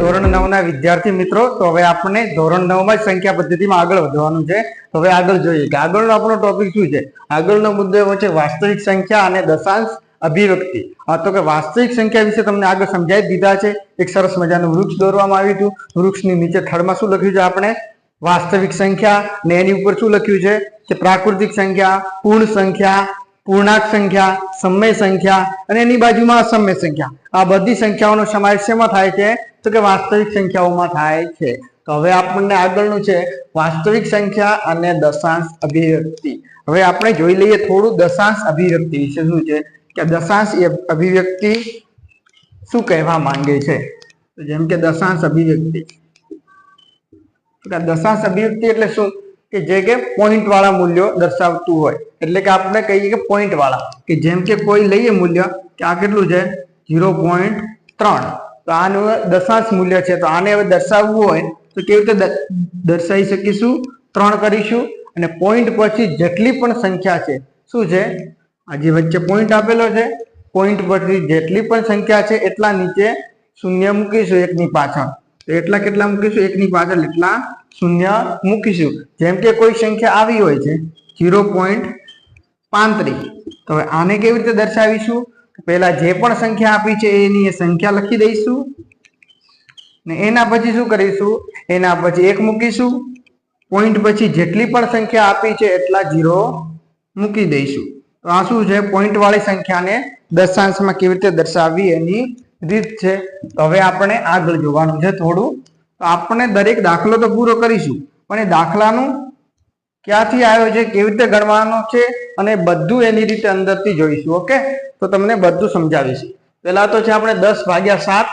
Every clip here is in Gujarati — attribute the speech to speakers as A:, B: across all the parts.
A: ધોરણ 9 ના વિદ્યાર્થી મિત્રો, તો હવે આપણે ધોરણ 9 માં સંખ્યા પદ્ધતિમાં આગળ વધવાનું છે. તો હવે આગળ જોઈએ કે આગળનો આપણો ટોપિક શું છે. આગળનો મુદ્દો એવો છે વાસ્તવિક સંખ્યા અને દશાંશ અભિવ્યક્તિ. તો કે વાસ્તવિક સંખ્યા વિશે તમને આગળ સમજાવી દીધા છે. એક સરસ મજાનું વૃક્ષ દોરવામાં આવ્યું હતું. વૃક્ષની નીચે થડમાં શું લખ્યું છે આપણે? વાસ્તવિક સંખ્યા. ને એની ઉપર શું લખ્યું છે કે પ્રાકૃતિક સંખ્યા, પૂર્ણ સંખ્યા, પૂર્ણાંક સંખ્યા, સમય સંખ્યા અને એની બાજુમાં અસમય સંખ્યા. આ બધી સંખ્યાઓનો સમાવેશ શેમાં થાય છે? તો કે વાસ્તવિક સંખ્યાઓમાં થાય છે. તો હવે આપણને આગળનું છે વાસ્તવિક સંખ્યા અને દશાંશ અભિવ્યક્તિ. હવે આપણે જોઈ લઈએ થોડું દશાંશ અભિવ્યક્તિ વિશે. શું છે કે દશાંશ અભિવ્યક્તિ શું કહેવા માંગે છે? તો જેમ કે દશાંશ અભિવ્યક્તિ, દશાંશ અભિવ્યક્તિ એટલે શું કે જે કે પોઈન્ટ વાળા મૂલ્યો દર્શાવતું હોય. એટલે કે આપણે કહીએ કે પોઈન્ટ વાળા, કે જેમ કે કોઈ લઈએ મૂલ્ય કે આ કેટલું છે 0.3, તો આનું દશાંશ મૂલ્ય છે. તો આને હવે દર્શાવવું હોય તો કેવી રીતે દર્શાવી શકીશું? 3 કરીશું અને પોઈન્ટ પછી જેટલી પણ સંખ્યા છે શું છે, આ જે વચ્ચે પોઈન્ટ આપેલો છે, પોઈન્ટ પછી જેટલી પણ સંખ્યા છે એટલા નીચે શૂન્ય મૂકીશું 1 ની પાછળ. તો એટલા કેટલા મૂકીશું? 1 ની પાછળ એટલા શૂન્ય મૂકીશું. જેમ કે કોઈ સંખ્યા આવી હોય છે 0.35, તો હવે આને કેવી રીતે દર્શાવીશું? પહેલા જે પણ સંખ્યા આપી છે એની સંખ્યા લખી દઈશું ને એના પછી શું કરીશું? એના પછી 1 મૂકીશું. પોઈન્ટ પછી જેટલી પણ સંખ્યા આપી છે એટલા 0 મૂકી દઈશું. તો આ શું છે? પોઈન્ટ વાળી સંખ્યાને દશાંશમાં કેવી રીતે દર્શાવવી એની રીત છે. તો હવે આપણે આગળ જોવાનું છે થોડું. તો આપણે દરેક દાખલો તો પૂરો કરીશું, પણ એ દાખલાનું ક્યાંથી આવ્યો છે, કેવી રીતે ગણવાનો છે અને બધું એની રીતે અંદરથી જોઈશું. ઓકે, તો તમને બધું સમજાવીશું. પહેલા તો છે આપણે 10/7,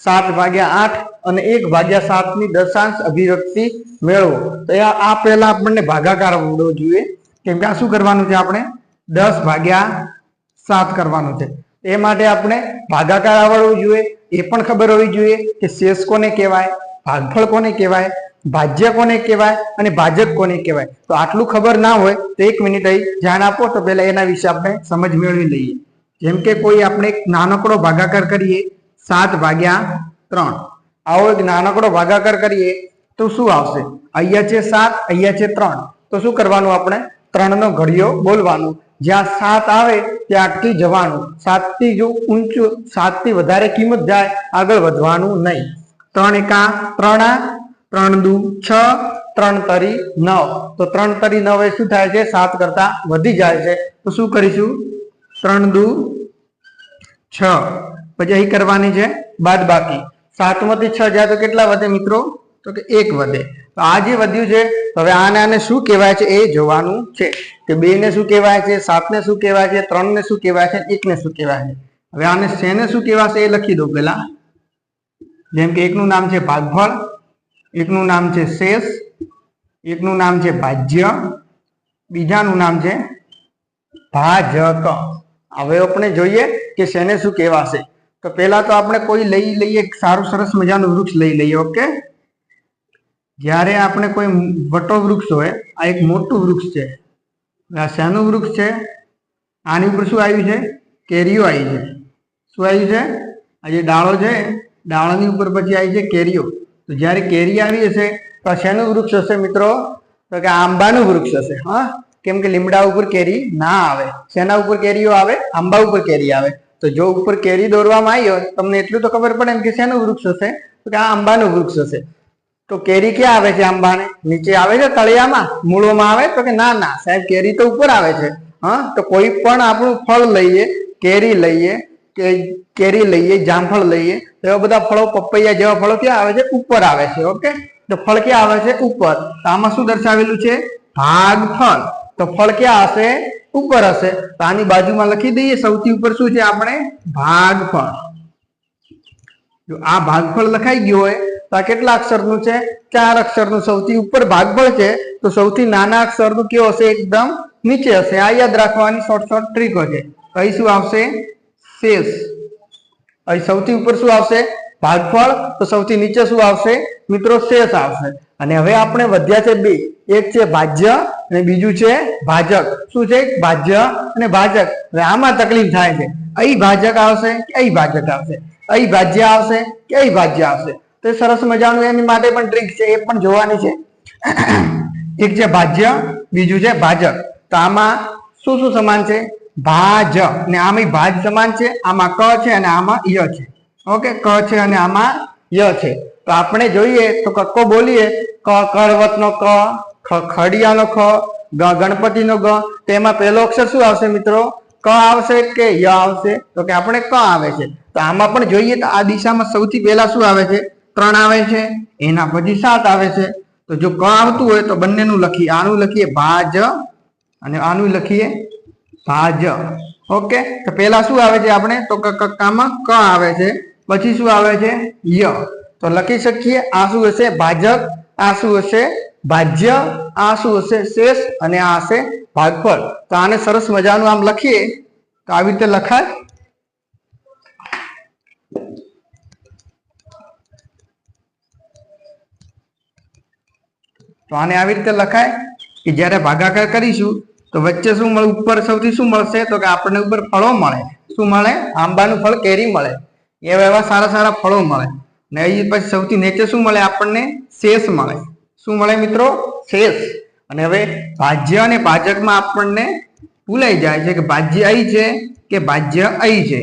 A: 7/8 અને 1/7 ની દશાંશ અભિવ્યક્તિ મેળવો. તો આ પહેલા આપણને ભાગાકાર આવડવો જોઈએ. કેમ કે આ શું કરવાનું છે? આપણે 10/7 કરવાનું છે. એ માટે આપણે ભાગાકાર આવડવું જોઈએ. એ પણ ખબર હોવી જોઈએ કે શેષ કોને કહેવાય, ભાગફળ કોને કહેવાય, ભાજ્ય કોને કહેવાય અને ભાજક કોને કહેવાય. તો આટલું ખબર ના હોય તો 1 મિનિટ અહીં ધ્યાન આપો. તો પહેલા એના વિશે આપણે સમજ મેળવી લઈએ. જેમ કે કોઈ આપણે એક નાનકડો ભાગાકાર કરીએ 7/3, આવો એક નાનકડો ભાગાકાર કરીએ તો શું આવશે? અહીંયા છે 7, અહીંયા છે 3. તો શું કરવાનું? આપણે 3 નો ઘડિયો બોલવાનું. જ્યાં 7 આવે ત્યાંથી જવાનું. 7 થી જો ઊંચું, 7 થી વધારે કિંમત જાય આગળ વધવાનું નહીં. 3 × 3, 3 × 6, 3 × 9. તો 3 × 9 એ શું થાય છે? 7 કરતા વધી જાય છે. તો શું કરીશું? 3 × 6. પછી અહીં કરવાની છે બાદબાકી. 7 માંથી 6 જાય તો કેટલા વધે મિત્રો? તો કે 1 વધે. તો આ જે વધ્યું છે, હવે આને શું કહેવાય છે એ જોવાનું છે. કે 2 ને શું કહેવાય છે, 7 ને શું કહેવાય છે, 3 ને શું કહેવાય છે, 1 ને શું કહેવાય છે. હવે આને શેને શું કહેવાશે એ લખી દો પેલા. જેમ કે એકનું નામ છે ભાગફળ, એકનું નામ છે શેષ, એકનું નામ છે ભાજ્ય, બીજાનું નામ છે ભાજક. હવે આપણે જોઈએ કે શેને શું કહેવાશે. તો પહેલા તો આપણે કોઈ લઈ લઈએ, સારું સરસ મજાનું વૃક્ષ લઈ લઈએ. ઓકે, જ્યારે આપણે કોઈ વટો વૃક્ષ હોય, આ એક મોટું વૃક્ષ છે. આ શાનું વૃક્ષ છે? આની ઉપર શું આવ્યું છે? કેરીઓ આવી છે. શું આવ્યું છે? આ જે ડાળો છે, ડાળની ઉપર પછી આવી છે કેરીઓ. તો જ્યારે કેરી આવી હશે તો આ શાનું વૃક્ષ હશે મિત્રો? તો કે આંબાનું વૃક્ષ હશે. હા, કેમ કે લીમડા ઉપર કેરી ના આવે. શેના ઉપર કેરીઓ આવે? આંબા ઉપર કેરી આવે. તો જો ઉપર કેરી દોરવામાં આવી હોય તમને એટલું તો ખબર પડે ને કે શેનું વૃક્ષ હશે? તો કે આ આંબાનું વૃક્ષ હશે. તો કેરી ક્યાં આવે છે? આંબાને નીચે આવે છે, તળિયામાં, મૂળોમાં આવે? તો કે ના ના સાહેબ, કેરી તો ઉપર આવે છે. હા, તો કોઈ પણ આપણું ફળ લઈએ, કેરી લઈએ, કેરી લઈએ, જામફળ લઈએ, તો એવા બધા ફળો, પપૈયા જેવા ફળો ક્યાં આવે છે? ઉપર આવે છે. ઓકે, તો ફળ ક્યાં આવે છે? ઉપર. તો આમાં શું દર્શાવેલું છે? ભાગફળ. તો ફળ ક્યાં હશે? ઉપર હશે. તો આની બાજુમાં લખી દઈએ સૌથી ઉપર શું છે? આપણે ભાગફળ. જો આ ભાગફળ લખાઈ ગયું હોય તો આ કેટલા અક્ષરનું છે? 4 અક્ષરનું. સૌથી ઉપર ભાગફળ છે તો સૌથી નાના અક્ષરનું કેવો હશે? એકદમ નીચે હશે. આ યાદ રાખવાની શોર્ટ ટ્રીકો છે. અહીં શું આવશે? શેષ. અહીં સૌથી ઉપર શું આવશે? ભાગફળ. તો સૌથી નીચે શું આવશે મિત્રો? શેષ આવશે. અને હવે આપણે વધ્યા છે 2. એક છે ભાજ્ય અને બીજું છે ભાજક. શું છે? ભાજ્ય અને ભાજક. હવે આમાં તકલીફ થાય છે. અહીં ભાજક આવશે કે અહીં ભાજક આવશે? અહીં ભાજ્ય આવશે કે અહીં ભાજ્ય આવશે. તો સરસ મજાનું એની માટે પણ ટ્રીક છે, એ પણ જોવાની છે. એક છે ભાજ્ય, બીજું છે ભાજક. તો આમાં શું શું સમાન છે? ભાજ, ને આમાં ભાજ સમાન છે, આમાં ક છે અને આમાં ય છે. ઓકે, ક છે અને આમાં ય છે. તો આપણે જોઈએ તો કક્કો બોલીએ, ક કરવતનો ક, ખડિયાનો ખ, ગ ગણપતિનો ગ. તેમાં પહેલો અક્ષર શું આવશે મિત્રો? ક આવશે કે ય આવશે? તો કે આપણે ક આવે છે. તો આમાં પણ જોઈએ તો આ દિશામાં સૌથી પહેલા શું આવે છે? 3 આવે છે, એના પછી 7 આવે છે. તો જો ક આવતું હોય તો બંનેનું લખીએ, આનું લખીએ ભાજ અને આનું લખીએ ભાજ. ઓકે, તો પહેલા શું આવે છે આપણે? તો કક્કામાં ક આવે છે, પછી શું આવે છે? ય. તો લખી શકીએ આ શું હશે? ભાજક, આ શું હશે? ભાજ્ય, આ શું હશે? શેષ, અને આ હશે ભાગફળ. તો આને સરસ મજાનું આમ લખીએ તો આવી રીતે લખાય. તો આને આવી રીતે લખાય કે જ્યારે ભાગાકાર કરીશું તો વચ્ચે શું મળે? ઉપર સૌથી શું મળશે? તો કે આપણને ઉપર ફળો મળે. શું મળે? આંબાનું ફળ, કેરી મળે. એવા સારા સારા ફળો મળે. ને અહીં પછી સૌથી નીચે શું મળે આપણને? શેષ મળે. શું મળે મિત્રો? શેષ. અને હવે ભાજ્ય અને ભાજકમાં આપણને ભૂલાઈ જાય છે કે ભાજ્ય અહીં છે કે ભાજ્ય અહીં છે.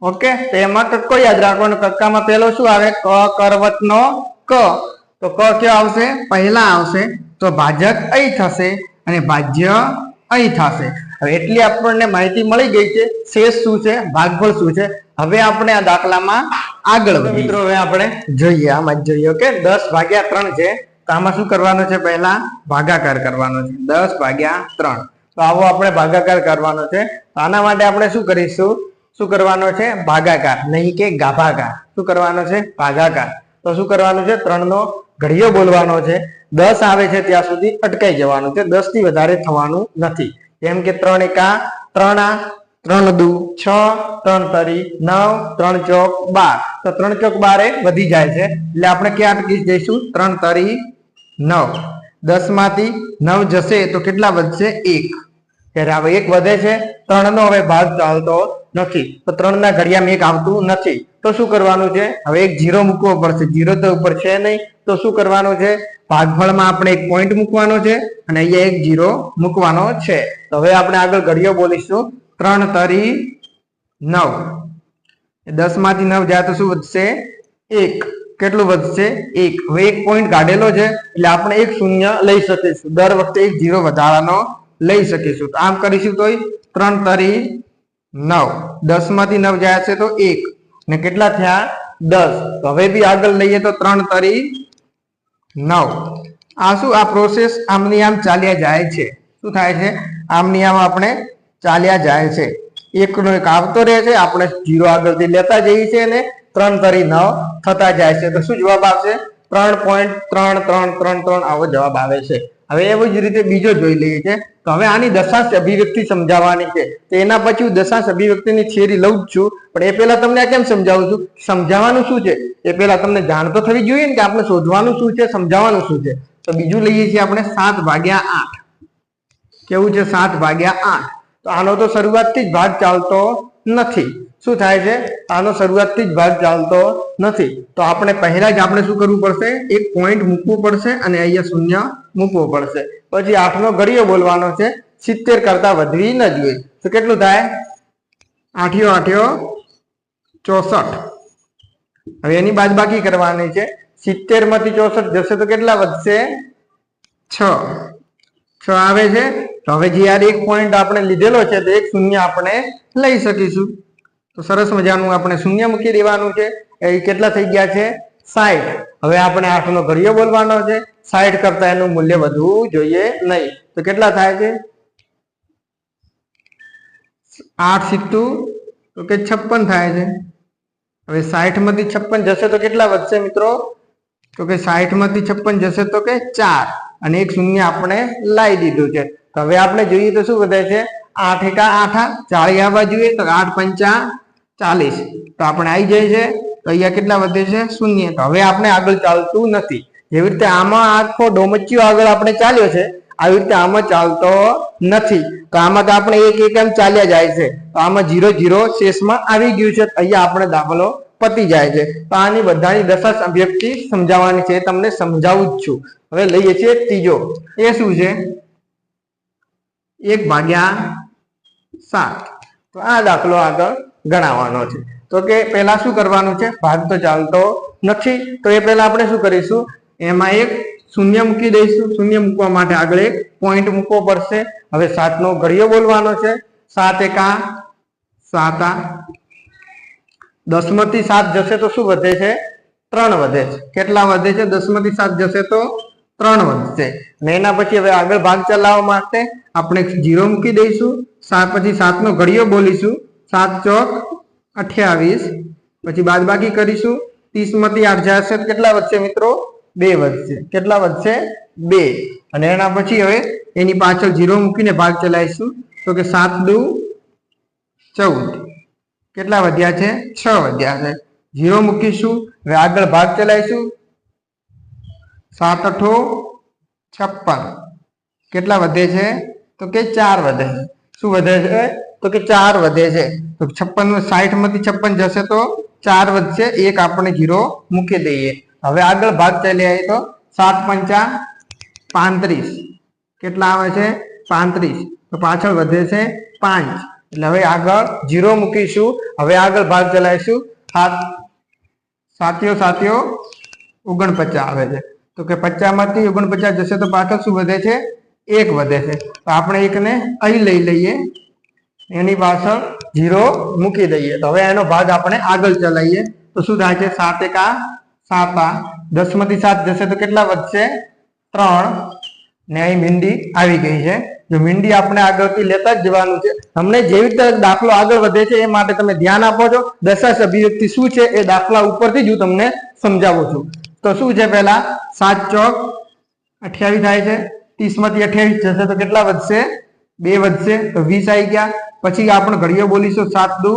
A: ઓકે, તો એમાં કક્કો યાદ રાખવાનો. કક્કામાં પહેલો શું આવે? ક કરવતનો ક. તો ક ક્યાં આવશે? પહેલા આવશે. તો ભાજક અહીં થશે અને ભાજ્ય અહીં થશે. હવે એટલી આપણને માહિતી મળી ગઈ છે. શેષ શું છે, ભાગફળ શું છે. હવે આપણે આ દાખલામાં આગળ મિત્રો હવે આપણે જોઈએ, આમાં જ જોઈએ. ઓકે, 10/3 છે. તો આમાં શું કરવાનું છે? પહેલા ભાગાકાર કરવાનો છે. 10/3. તો આવો આપણે ભાગાકાર કરવાનો છે. આના માટે આપણે શું કરીશું? શું કરવાનો છે? ભાગાકાર, નહીં કે ગાભાકાર. શું કરવાનો છે? ભાગાકાર. તો શું કરવાનું છે? 3 નો ઘડિયો બોલવાનો છે. 10 આવે છે ત્યાં સુધી અટકાઈ જવાનું છે. 10 થી વધારે થવાનું નથી. જેમ કે 3 એકા 3 આ, 3 દુ 6, 3 તરી 9, 3 ચોક 12. તો 3 ચોક 12 વધી જાય છે, એટલે આપણે ક્યાં અટકી જઈશું? 3 તરી 9. 10 માંથી 9 જશે તો કેટલા વધશે? 1. ત્યારે હવે 1 વધે છે. 3 નો હવે ભાગ ચાલતો નથી, તો 3 ના ઘડિયામાં 1 આવતું નથી. તો શું કરવાનું છે? હવે એક 0 મૂકવો પડશે. 0 તો ઉપર છે નહીં, તો શું કરવાનું છે? ભાગફળમાં આપણે એક પોઈન્ટ મૂકવાનો છે અને અહીંયા એક 0 મૂકવાનો છે. તો હવે આપણે આગળ ઘડિયો બોલીશું. 3 તરી 9. 10 માંથી 9 જાય તો શું વધશે? 1. કેટલું વધશે? 1. હવે એક પોઈન્ટ કાઢેલો છે એટલે આપણે એક શૂન્ય લઈ શકીશું. દર વખતે એક 0 વધારાનો લઈ શકીશું. તો આમ કરીશું તો 3 તરી 9. 10 માંથી 9 જાય છે તો 1. ને કેટલા થયા? 10. તો હવે બી આગળ લઈએ તો 3 તરી 9. આ શું? આ પ્રોસેસ આમની આમ ચાલ્યા જાય છે. શું થાય છે? આમની આમ આપણે ચાલ્યા જાય છે. એકનો એક આવતો રહે છે, આપણે 0 આગળથી લેતા જઈએ છીએ અને 3 તરી 9 થતા જાય છે. તો શું જવાબ આવશે? 3.33333 આવો જવાબ આવે છે. હવે એવી જ રીતે બીજો જોઈ લઈએ છે. તો હવે આની દશાંશ અભિવ્યક્તિ સમજાવવાની છે. તો એના પછી હું દશાંશ અભિવ્યક્તિની થિયરી લઉં જ છું, પણ એ પહેલા તમને આ કેમ સમજાવું છું? સમજાવવાનું શું છે એ પહેલા તમને જાણ તો થવી જોઈએ ને, કે આપણે શોધવાનું શું છે, સમજાવવાનું શું છે. તો બીજું લઈએ છીએ આપણે 7/8. કેવું છે? 7/8. તો આનો તો શરૂઆતથી જ ભાગ ચાલતો નથી. શું થાય છે? આનો શરૂઆતથી જ ભાગ ચાલતો નથી. તો આપણે પહેલા જ આપણે શું કરવું પડશે? એક પોઈન્ટ મૂકવું પડશે અને અહીંયા શૂન્ય મૂકવો પડશે. પછી 8 નો ઘડિયો બોલવાનો છે. 70 કરતા વધવી ન જોઈએ. તો કેટલું થાય? 8 × 8 = 64. હવે એની બાદબાકી કરવાની છે. 70 માંથી 64 જશે તો કેટલા વધશે? 6 આવે છે. તો હવે જે યાર એક પોઈન્ટ આપણે લીધેલો છે તો એક શૂન્ય આપણે લઈ શકીશું. તો સરસ મજાનું આપણે શૂન્ય મૂકી દેવાનું છે. એ કેટલા થઈ ગયા છે? 60. હવે આપણે 8 નો ઘડિયો બોલવાનો છે. 60 કરતા એનું મૂલ્ય વધવું જોઈએ નહીં. તો કેટલા થાય છે? 8 × 7 તો કે 56 થાય છે. હવે 60 માંથી 56 જશે તો કેટલા વધશે મિત્રો? તો કે 60 માંથી 56 જશે તો કે 4 અને એક શૂન્ય આપણે લાવી દીધું છે. તો હવે આપણે જોઈએ તો શું વધે છે? 8 એકા 8 40 આવવા જોઈએ. તો 8 × 5 = 40. તો આપણે આવી જાય છે. તો અહીંયા કેટલા વધે છે? શૂન્ય. તો હવે આપણે આગળ ચાલતું નથી. જેવી રીતે આમાં આખો ડોમચ્યો આગળ આપણે ચાલ્યો છે, આવી રીતે આમાં ચાલતો નથી. તો આમાં તો આપણે એક એમ ચાલ્યા જાય છે. તો આમાં 0 0 શેષમાં આવી ગયું છે. અહીંયા આપણે દાખલો પતી જાય છે. તો આની બધાની દશાંશ અભિવ્યક્તિ સમજાવવાની છે, તમને સમજાવું જ છું. હવે લઈએ છીએ ત્રીજો. એ શું છે? 1/7. તો આ દાખલો આગળ ગણાવવાનો છે. તો કે પહેલા શું કરવાનું છે? ભાગ તો ચાલતો નથી, તો એ પહેલા આપણે શું કરીશું? એમાં એક શૂન્ય મૂકી દઈશું. શૂન્ય મૂકવા માટે આગળ એક પોઈન્ટ મૂકવો પડશે. હવે 7 નો ઘડિયો બોલવાનો છે. 7 એકા 7. 10 માંથી 7 જશે તો શું વધે છે? 3 વધે છે. કેટલા વધે છે? 10 માંથી 7 જશે તો 3 વધશે. અને એના પછી હવે આગળ ભાગ ચલાવવા માટે આપણે 0 મૂકી દઈશું. પછી 7 નો ઘડિયો બોલીશું. 7 ચોક 28. પછી બાદબાકી કરીશું. 30 માંથી 8 જશે તો કેટલા વધશે મિત્રો? 2 વધશે. કેટલા વધશે? 2. અને એના પછી હવે એની પાછળ 0 મૂકીને ભાગ ચલાવીશું. તો કે 7 દુ 14. કેટલા વધ્યા છે? 6 વધ્યા છે. 0 મૂકીશું. હવે આગળ ભાગ ચલાવીશું. 7 8 56. કેટલા વધે છે? તો કે 4 વધે છે. શું વધે છે? તો કે 4 વધે છે. તો 56 60 માંથી 56 જશે તો 4 વધશે. એક આપણે 0 મૂકી દઈએ. હવે આગળ ભાગ ચાલી આવી તો 7 5 35. કેટલા આવે છે? 35. તો પાછળ વધે છે 5. એટલે હવે આગળ 0 મૂકીશું. હવે આગળ ભાગ ચલાવીશું. 7 7 49 આવે છે. તો કે 50 માંથી 49 જશે તો પાછળ શું વધે છે? 1 વધે છે. તો આપણે એકને અહીં લઈ લઈએ, એની પાછળ 0 મૂકી દઈએ. તો હવે એનો ભાગ આપણે આગળ ચલાવીએ તો શું થાય છે? 7 એકા 7. 10 માંથી 7 જશે તો કેટલા વધશે? 3. ને અહીં મીંડી આવી ગઈ છે. જો મીંડી આપણે આગળથી લેતા જ જવાનું છે. તમને જેવી રીતે દાખલો આગળ વધે છે એ માટે તમે ધ્યાન આપો છો. દશાંશ અભિવ્યક્તિ શું છે એ દાખલા ઉપરથી જ હું તમને સમજાવું છું. તો શું છે? પહેલા 7 ચોક 28 થાય છે. 30 માંથી 28 જશે તો કેટલા વધશે? 2 વધશે. તો 20 આવી ગયા. પછી આપણે ઘડિયો બોલીશું. 7 દુ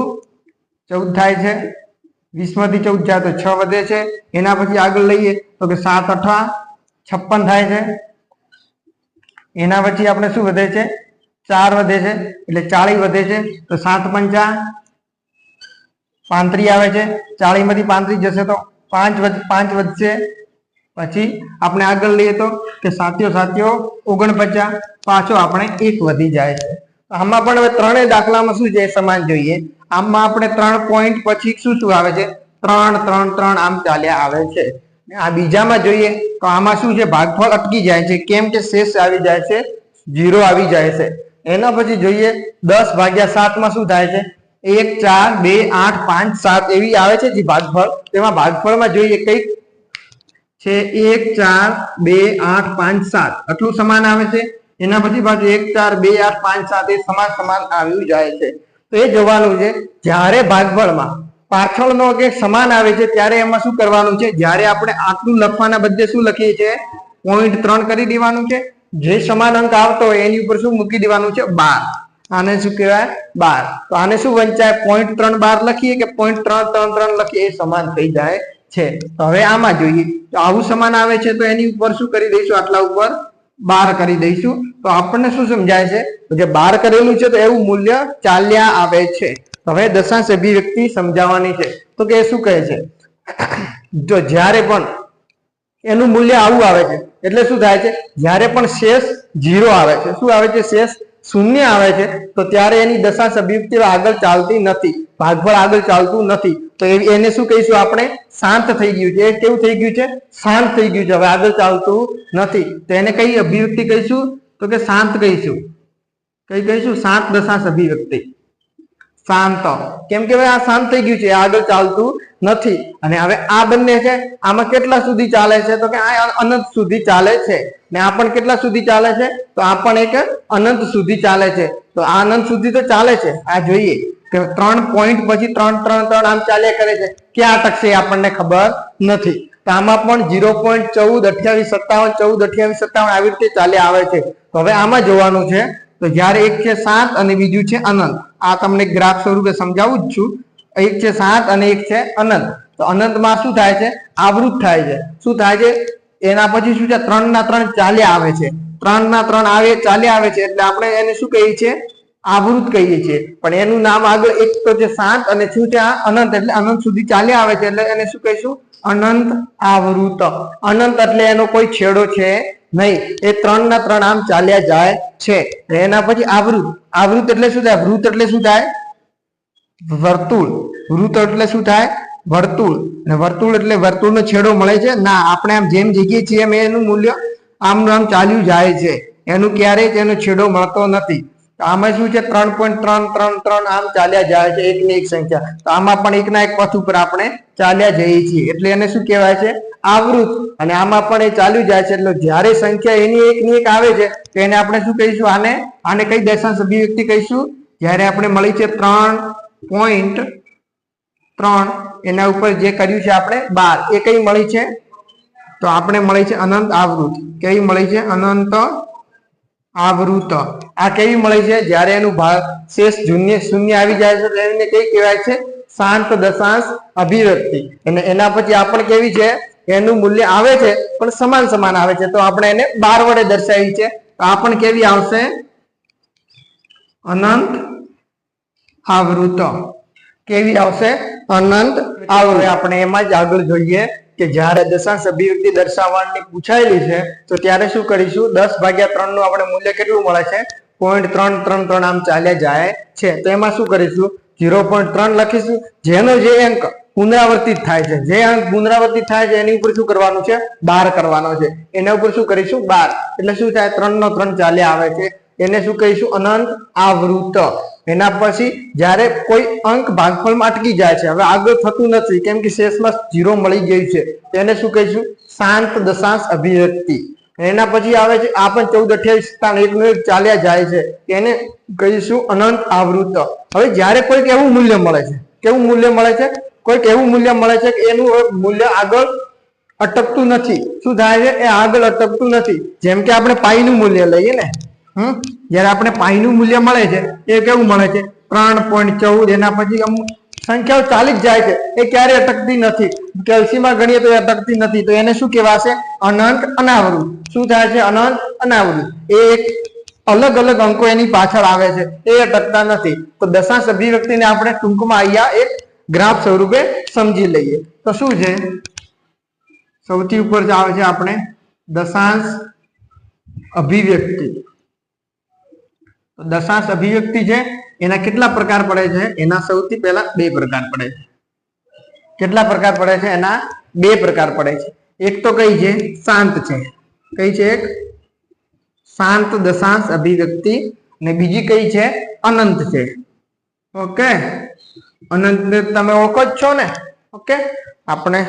A: 14 થાય છે. 20 માંથી 14 જાય તો 6 વધે છે. એના પછી આગળ લઈએ તો કે 7 8 56 થાય છે. એના પછી આપણે શું વધે છે? 4 વધે છે. એટલે 40 વધે છે. તો 7 5 35 આવે છે. 40 માંથી 35 જશે તો 5 વધશે. પછી આપણે આગળ લઈએ તો કે 7 49. પાછો આપણે 1 વધી જાય છે. આમાં પણ હવે ત્રણેય દાખલામાં શું છે? સમાન જોઈએ. આમાં આપણે 3 પોઈન્ટ પછી શું આવે છે? 3 3 3 આમ ચાલ્યા આવે છે. આ બીજામાં જોઈએ તો આમાં શું છે? ભાગફળ અટકી જાય છે. કેમ કે શેષ આવી જાય છે, 0 આવી જાય છે. એના પછી જોઈએ 10/7 માં શું થાય છે? 1 4 2 8 5 7 એવી આવે છે જે ભાગફળ. તેમાં ભાગફળમાં જોઈએ કઈક છે 1 4 2 8 5 7 આટલું સમાન આવે છે. એના પછી પાછું 1 4 2 8 5 7 એ સમાન આવી જાય છે. તો એ જોવાનું છે જ્યારે ભાગફળમાં પાછળનો કે સમાન આવે છે ત્યારે એમાં શું કરવાનું છે? જ્યારે આપણે આટલું લખવાના બદલે શું લખીએ છીએ? 0.3 કરી દેવાનું છે. જે સમાન અંક આવતો હોય એની ઉપર શું મૂકી દેવાનું છે? 12. આને શું કહેવાય? 12. તો આને શું વંચાય? 0.3 12 લખીએ કે 0.333 લખીએ એ સમાન થઈ જાય છે. તો હવે આમાં જોઈએ તો આવું સમાન આવે છે તો એની ઉપર શું કરી દઈશું? આટલા ઉપર 12 કરી દઈશું. તો આપણને શું સમજાય છે? તો જે 12 કરેલું છે તો એવું મૂલ્ય ચાલ્યા આવે છે. હવે દશાંશ અભિવ્યક્તિ સમજાવવાની છે. તો કે શું કહે છે? જો જ્યારે પણ એનું મૂલ્ય આવું આવે છે એટલે શું થાય છે? જ્યારે પણ શેષ 0 આવે છે, શું આવે છે? શેષ 0 આવે છે તો ત્યારે એની દશાંશ અભિવ્યક્તિ આગળ ચાલતી નથી, ભાગફળ આગળ ચાલતું નથી. તો એને શું કહીશું આપણે? શાંત થઈ ગયું છે. એ કેવું થઈ ગયું છે? શાંત થઈ ગયું છે. હવે આગળ ચાલતું નથી. તો એને કઈ અભિવ્યક્તિ કહીશું? તો કે શાંત કહીશું. કઈ કહીશું? શાંત દશાંશ અભિવ્યક્તિ. શાંત. કેમ કે આ શાંત થઈ ગયું છે, આગળ ચાલતું નથી. અને હવે આ બંને છે આમાં કેટલા સુધી ચાલે છે? તો કે આ અનંત સુધી ચાલે છે. ને આ પણ કેટલા સુધી ચાલે છે? તો આ પણ એક અનંત સુધી ચાલે છે. તો આ અનંત સુધી તો ચાલે છે. આ જોઈએ કે 3 પોઈન્ટ પછી 3 3 3 આમ ચાલ્યા કરે છે. ક્યાં અટકશે આપણને ખબર નથી. તો આમાં પણ 0.14 28 57 14 28 57 આવી રીતે ચાલ્યા આવે છે. તો હવે આમાં જોવાનું છે તો જ્યારે એક છે 7 અને બીજું છે અનંત. આ તમને ગ્રાફ સ્વરૂપે સમજાવું જ છું. એક છે 7 અને એક છે અનંત. તો અનંતમાં શું થાય છે? આવૃત થાય છે. શું થાય છે? એના પછી શું છે? 3 ના 3 ચાલ્યા આવે છે. 3 ના 3 ચાલ્યા આવે છે એટલે આપણે એને શું કહીએ છીએ? આવૃત કહીએ છીએ, પણ એનું નામ આગળ એક તો છે શાંત અને શું છે આ અનંત, એટલે અનંત સુધી ચાલ્યા આવે છે, એટલે એને શું કહીશું? અનંત આવૃત. અનંત એટલે એનો કોઈ છેડો છે નહીં, એ 3 ના 3 આમ ચાલ્યા જાય છે. એના પછી આવૃત. આવૃત એટલે શું થાય? વૃત્ત એટલે શું થાય? વર્તુળ. વૃત્ત એટલે શું થાય? વર્તુળ. અને વર્તુળ એટલે વર્તુળનો છેડો મળે છે ના, આપણે આમ જેમ જઈએ છીએ એમ એનું મૂલ્ય આમ આમ ચાલ્યું જાય છે, એનું ક્યારેય તેનો છેડો મળતો નથી. આમાં શું છે? 3.333 આમ ચાલ્યા જાય છે, એકની એક સંખ્યા. તો આમાં પણ એકના એક પથ ઉપર આપણે ચાલ્યા જઈએ છીએ, એટલે એને શું કહેવાય છે? આવૃત. અને આમાં પણ એ ચાલ્યું જાય છે, એટલે જ્યારે સંખ્યા એની એકની એક આવે છે તો એને આપણે શું કહીશું? આને કઈ દશાંશ અભિવ્યક્તિ કહીશું? જ્યારે આપણે મળી છે 3.3, એના ઉપર જે કર્યું છે આપણે 12, એ કઈ મળી છે? તો આપણે મળી છે અનંત આવૃત. કેવી મળી છે? અનંત આવૃત. આ કેવી મળી છે? જ્યારે એનું શેષ શૂન્ય આવી જાય છે તો એને કઈ કહેવાય છે? શાંત દશાંશ અભિવ્યક્તિ. અને એના પછી આપણે કેવી છે? એનું મૂલ્ય આવે છે પણ સમાન સમાન આવે છે, તો આપણે એને 12 વડે દર્શાવી છે, તો આ પણ કેવી આવશે? અનંત આવૃત. કેવી આવશે? અનંત આવૃત. આપણે એમાં જ આગળ જોઈએ કે જ્યારે દશાંશ અભિવ્યક્તિ દર્શાવવાની પૂછાયેલી છે તો ત્યારે શું કરીશું? 10/3 નું આપણે મૂલ્ય કેટલું મળે છે? 0.333 આમ ચાલ્યા જાય છે, તો એમાં શું કરીશું? 0.3 લખીશું. જેનો જે અંક પુનરાવર્તિત થાય છે, જે અંક પુનરાવર્તિત થાય છે એની ઉપર શું કરવાનું છે? 12 કરવાનો છે. એના ઉપર શું કરીશું? 12. એટલે શું થાય? 3 નો 3 ચાલ્યા આવે છે, એને શું કહીશું? અનંત આવૃત. એના પછી જ્યારે કોઈ અંક ભાગફળમાં અટકી જાય છે, હવે આગળ થતું નથી કેમ કે શેષમાં 0 મળી ગયું છે, તેને શું કહીશું? શાંત દશાંશ અભિવ્યક્તિ. એના પછી આવે છે આ પણ 14, 28, 1 નો 1 ચાલ્યા જાય છે, એને કહીશું અનંત આવૃત. હવે જ્યારે કોઈક એવું મૂલ્ય મળે છે, કેવું મૂલ્ય મળે છે? કોઈક એવું મૂલ્ય મળે છે કે એનું મૂલ્ય આગળ અટકતું નથી. શું થાય છે? એ આગળ અટકતું નથી. જેમ કે આપણે પાઈનું મૂલ્ય લઈએ ને, જયારે આપણે પાઈનું મૂલ્ય મળે છે એ કેવું મળે છે? 3.14. એના પછી અમુક સંખ્યાઓ ચાલી જ જાય છે, એ ક્યારે અટકતી નથી. કેલ્સીમાં ગણીએ તો એ અટકતી નથી, તો એને શું કહેવાશે? અનંત અનાવૃત. શું થાય છે? અનંત અનાવૃત. એ એક અલગ અલગ અંકો એની પાછળ આવે છે, એ અટકતા નથી. તો દશાંશ અભિવ્યક્તિને આપણે ટૂંકમાં અહીંયા એક ગ્રાફ સ્વરૂપે સમજી લઈએ. તો શું છે? સૌથી ઉપર જ આવે છે આપણે દશાંશ અભિવ્યક્તિ. દશાંશ અભિવ્યક્તિ છે એના કેટલા પ્રકાર પડે છે? એના સૌથી પહેલા 2 પ્રકાર પડે છે. કેટલા પ્રકાર પડે છે? એના 2 પ્રકાર પડે છે. એક તો કઈ છે? શાંત છે. કઈ છે? એક શાંત દશાંશ અભિવ્યક્તિ, અને બીજી કઈ છે? અનંત છે. ઓકે, અનંત તમે ઓળખો જ છો ને? ઓકે, આપણે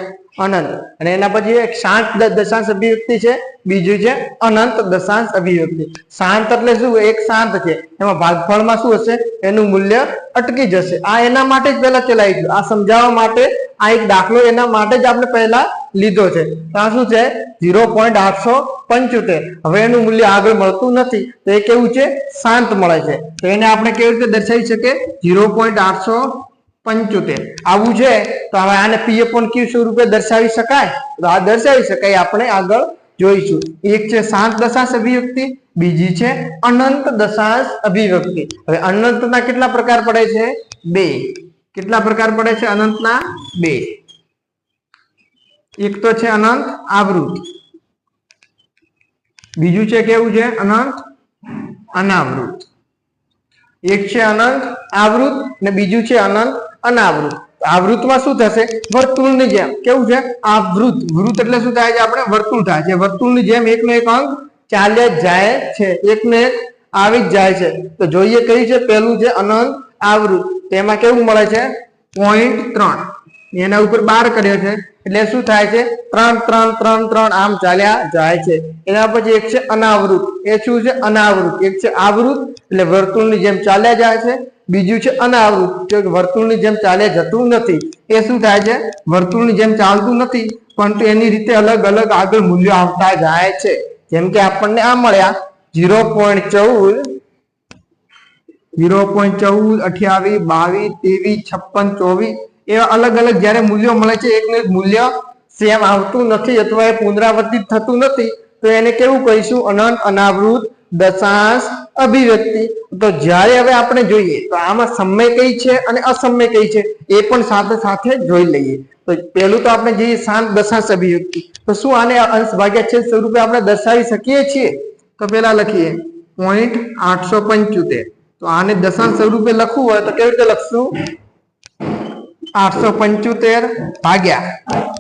A: અનંત. અને એના પછી એક શાંત દશાંશ અભિવ્યક્તિ છે, બીજું છે અનંત દશાંશ અભિવ્યક્તિ. શાંત એટલે શું? એક શાંત છે, એમાં ભાગફળમાં શું હશે? એનું મૂલ્ય અટકી જશે. આ એના માટે જ પહેલા ચલાવીશું, આ સમજાવવા માટે આ એક દાખલો એના માટે જ આપણે પહેલા લીધો છે. તો આ શું છે? 0.875. હવે એનું મૂલ્ય આગળ મળતું નથી, તો એ કેવું છે? શાંત મળે છે. તો એને આપણે કેવી રીતે દર્શાવી શકીએ? 0.875 આવું છે. તો હવે આને P/Q સ્વરૂપે દર્શાવી શકાય? તો આ દર્શાવી શકાય, આપણે આગળ જોઈશું. એક છે શાંત દશાંશ અભિવ્યક્તિ, બીજી છે અનંત દશાંશ અભિવ્યક્તિ. હવે અનંતના કેટલા પ્રકાર પડે છે? 2. કેટલા પ્રકાર પડે છે અનંતના? 2. એક તો છે અનંત આવૃત, બીજું છે કેવું છે? અનંત અનાવૃત. એક છે અનંત આવૃત અને બીજું છે અનંત અનાવૃત. આવૃતમાં શું થશે? વર્તુળની જેમ. કેવું છે? આવૃત. વૃત્ત એટલે શું થાય છે? આપણે વર્તુળ થાય છે. વર્તુળની જેમ એકનો એક અંક ચાલ્યા જ જાય છે, એકનો એક આવી જ જાય છે. તો જોઈએ કયું છે? પહેલું છે અનંત આવૃત. તેમાં કેવું મળે છે? 0.3. એના ઉપર 12 કર્યો છે, એટલે શું થાય છે? 3 3 3 3 આમ ચાલ્યા જાય છે. એના પછી એક છે અનાવૃત. એ શું છે? અનાવૃત. એક છે આવૃત એટલે વર્તુળની જેમ ચાલ્યા જાય છે, બીજું છે અનાવૃત કે વર્તુળની જેમ ચાલ્યા જતું નથી. એ શું થાય છે? વર્તુળની જેમ ચાલતું નથી, પરંતુ એની રીતે અલગ અલગ આગળ મૂલ્યો આવતા જાય છે. જેમ કે આપણને આ મળ્યા 0.14, 0.14, 28, 22, 23, 56, 24 એવા અલગ અલગ જયારે મૂલ્યો મળે છે, એકનું એક મૂલ્ય સેમ આવતું નથી અથવા એ પુનરાવર્તિત થતું નથી, તો એને કેવું કહીશું? અનંત અનાવૃત દશાંશ અભિવ્યક્તિ. તો જ્યારે હવે આપણે જોઈએ તો આમાં સમય કઈ છે અને અસમય કઈ છે એ પણ સાથે સાથે જોઈ લઈએ. તો પહેલું તો આપણે જોઈએ શાંત દશાંશ અભિવ્યક્તિ. તો શું આને અંશ ભાગ્યા છેદ સ્વરૂપે આપણે દર્શાવી શકીએ છીએ? તો પેલા લખીએ 0.875. તો આને દશાંશ સ્વરૂપે લખવું હોય તો કેવી રીતે લખશું? 875 ભાગ્યા,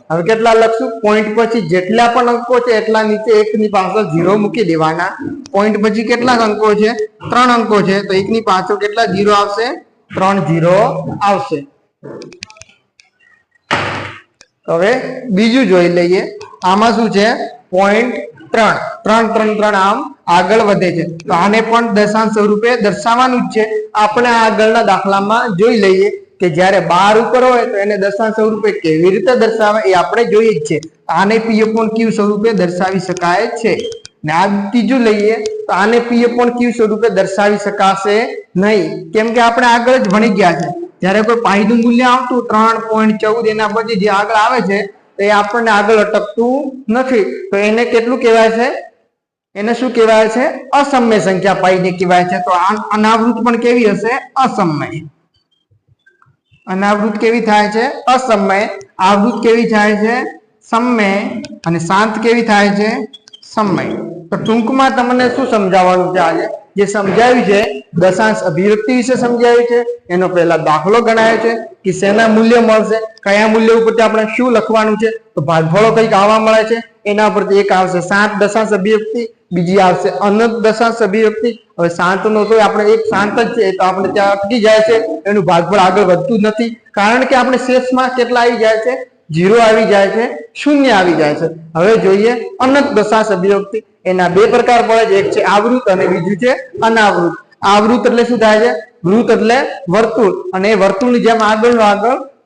A: હવે કેટલા લખશું? પોઈન્ટ પછી જેટલા પણ અંકો છે એટલા નીચે એક ની પાછળ 0 મૂકી દેવાના. પોઈન્ટ પછી કેટલા અંકો છે? 3 અંકો છે, તો એક ની પાછળ કેટલા 0 આવશે? 3 0 આવશે. હવે બીજું જોઈ લઈએ. આમાં શું છે? 0.3 3 3 3 આમ આગળ વધે છે, તો આને પણ દશાંશ સ્વરૂપે દર્શાવવાનું જ છે. આપણે આગળના દાખલામાં જોઈ લઈએ કે જ્યારે 12 ઉપર હોય તો એને દશાંશ સ્વરૂપે કેવી રીતે દર્શાવે એ આપણે જોઈએ જ છે. આને P/Q સ્વરૂપે દર્શાવી શકાય છે. ને આ ત્રીજું લઈએ તો આને P/Q સ્વરૂપે દર્શાવી શકાશે નહીં, કેમ કે આપણે આગળ જ ભણી ગયા છે. જ્યારે કોઈ પાઈનું મૂલ્ય આવતું 3.14 એના પછી જે આગળ આવે છે એ આપણને આગળ અટકતું નથી. તો એને કેટલું કહેવાય છે? એને શું કહેવાય છે? અસમય સંખ્યા પાઈને કહેવાય છે. તો અનાવૃત પણ કેવી હશે? અસમય. અનાવૃત કેવી થાય છે? અસમય. આવૃત કેવી થાય છે? સમય. અને શાંત કેવી થાય છે? સમય. તો ટૂંકમાં તમને શું સમજાવવાનું છે આજે? જે સમજાવ્યું છે દશાંશ અભિવ્યક્તિ વિશે સમજાવ્યું છે. એનો પહેલા દાખલો ગણાયો છે કે શેના મૂલ્ય મળશે, કયા મૂલ્ય ઉપરથી આપણે શું લખવાનું છે. તો ભાગફળો કઈક આવવા મળે છે, એના પરથી એક આવશે શાંત દશાંશ અભિવ્યક્તિ, બીજી આવશે અનંત દશાંશ અભિવ્યક્તિ. હવે શાંતનો તો આપણે એક શાંત જ છે તો આપણે ત્યાં અટકી જાય છે, એનું ભાગફળ આગળ વધતું જ નથી, કારણ કે આપણે શેષમાં કેટલા આવી જાય છે? 0 આવી જાય છે, 0 આવી જાય છે. હવે જોઈએ અનંત દશાંશ અભિવ્યક્તિ. એના બે પ્રકાર પડે છે, એક છે આવૃત અને બીજું છે અનાવૃત. આવૃત એટલે શું થાય છે? વૃત્ત એટલે વર્તુળ, અને એ વર્તુળની જેમ આગળ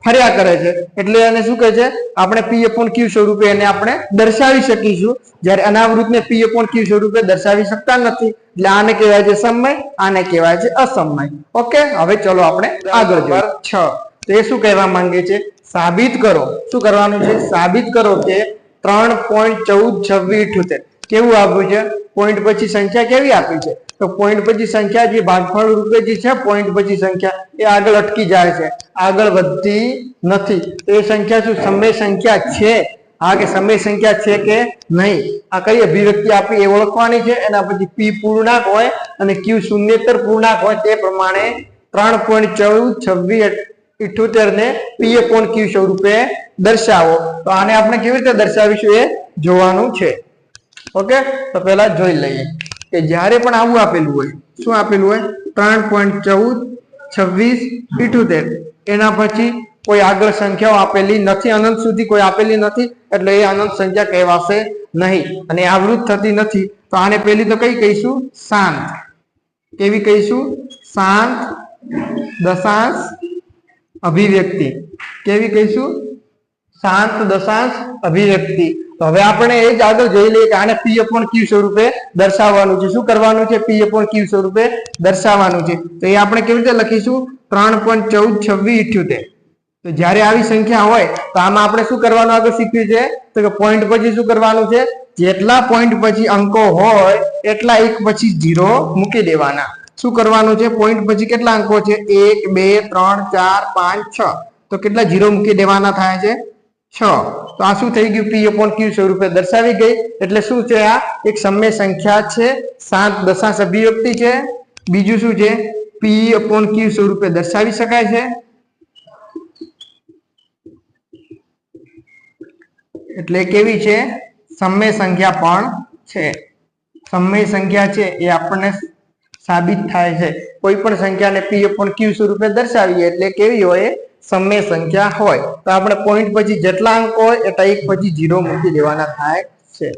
A: ફર્યા કરે છે, એટલે એને શું કહે છે? આપણે P/Q સ્વરૂપે એને આપણે દર્શાવી શકીશું. જ્યારે અનાવૃતને P/Q સ્વરૂપે દર્શાવી શકતા નથી, એટલે આને કહેવાય છે સમય, આને કહેવાય છે અસમય. ઓકે, હવે ચલો આપણે આગળ જોઈએ. 6 તો એ શું કહેવા માંગે છે? સાબિત કરો. શું કરવાનું છે? સાબિત કરો કે 3.142678 કેવું આપ્યું છે? પોઈન્ટ પછી સંખ્યા કેવી આપી છે? તો પોઈન્ટ પછી સંખ્યા જે ભાગફળ રૂપે જે છે પોઈન્ટ પછી સંખ્યા એ આગળ અટકી જાય છે, આગળ વધતી નથી. તો એ સંખ્યા શું સમય સંખ્યા છે? હા કે સમય સંખ્યા છે કે નહીં? આ કઈ અભિવ્યક્તિ આપી એ ઓળખવાની છે. એના પછી P પૂર્ણાંક હોય અને Q શૂન્યેતર પૂર્ણાંક હોય તે પ્રમાણે 3.142678 ને P/Q સ્વરૂપે દર્શાવો. તો આને આપણે કેવી રીતે દર્શાવીશું એ જોવાનું છે. ઓકે, તો પહેલા જોઈ લઈએ કે જ્યારે પણ આવું આપેલું હોય, શું આપેલું હોય? 3.142678 એના પછી કોઈ આગળ સંખ્યાઓ આપેલી નથી, અનંત સુધી કોઈ આપેલી નથી, એટલે એ અનંત સંખ્યા કહેવાશે નહીં અને આવૃત થતી નથી. તો આને પહેલી તો કઈ કહીશું? શાંત. કેવી કહીશું? શાંત દશાંશ અભિવ્યક્તિ. કેવી કહીશું? શાંત દશાંશ અભિવ્યક્તિ. તો હવે આપણે એ જ આગળ જોઈ લઈએ કે આને P/Q સ્વરૂપે દર્શાવવાનું છે. શું કરવાનું છે? P/Q સ્વરૂપે દર્શાવવાનું છે. તો એ આપણે કેવી રીતે લખીશું? 3.142678. તો જ્યારે આવી સંખ્યા હોય તો આમાં આપણે શું કરવાનું આગળ શીખ્યું છે? તો કે પોઈન્ટ પછી શું કરવાનું છે? જેટલા પોઈન્ટ પછી અંકો હોય એટલા એક પછી 0 મૂકી દેવાના. શું કરવાનું છે? પોઈન્ટ પછી કેટલા અંકો છે? 1 2 3 4 5 6. તો કેટલા 0 મૂકી દેવાના થાય છે? 6. તો આ શું થઈ ગયું? P/Q સ્વરૂપે દર્શાવી ગઈ. એટલે શું છે? આ એક સમય સંખ્યા છે, શાંત દશાંશ અભિવ્યક્તિ છે. બીજું શું છે? P/Q સ્વરૂપે દર્શાવી શકાય છે. એટલે કેવી છે? સમય સંખ્યા પણ છે. સમય સંખ્યા છે એ આપણને સાબિત થાય છે. કોઈ પણ સંખ્યાને P/Q સ્વરૂપે દર્શાવીએ એટલે કેવી હોય? સમય સંખ્યા હોય. તો આપણે પોઈન્ટ પછી જેટલા અંકો હોય એટલા એક પછી 0 મૂકી દેવાના થાય છે.